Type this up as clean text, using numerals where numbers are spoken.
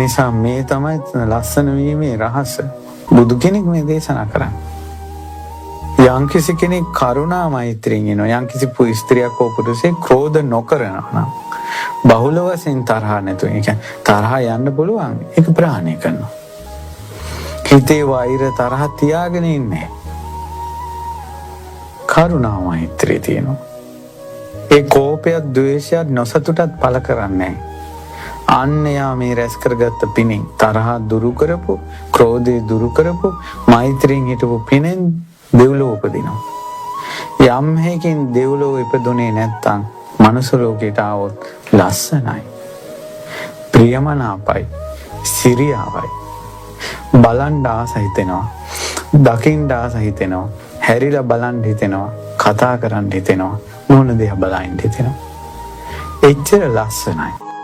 එනිසා මේ තමයි ලස්සන වීමේ රහස. බුදු කෙනෙක් මේ දේශනා කරන්නේ. යම්කිසි කෙනෙක් කරුණා මෛත්‍රියෙන් ඉනවා, යම්කිසි ස්ත්‍රියක් හෝ පුරුෂයෙක් ක්‍රෝධ නොකරනවා නම්, බහුල වශයෙන් තරහ නැතුව, ඒ කියන්නේ තරහ යන්න පුළුවන්, ඒක ප්‍රහාණය කරනවා. හිතේ වෛර තරහ තියාගෙන ඉන්නේ. කරුණා මෛත්‍රිය තියෙනවා. ඒ කෝපයත් ද්වේෂයත් නොසතුටත් පළ කරන්නේ නැහැ. අන්න යා මේ රැස් කරගත්ත පිණින් තරහ දුරු කරපු, ක්‍රෝධය දුරු කරපු, මෛත්‍රියෙන් හිටපු පිණෙන් දෙව්ලොව උපදිනවා. යම් හේකින් දෙව්ලොව ඉපදුනේ නැත්තම් මනුස්ස ලෝකයට ආවොත් ලස්සනයි, ප්‍රියමනාපයි, සිරියාවයි. බලන් ආස හිතෙනවා, දකින්න ආස හිතෙනවා, හැරිලා බලන් හිතෙනවා, කතා කරන්න හිතෙනවා, මොන දේ බලන් හිතෙනවා. එච්චර ලස්සනයි.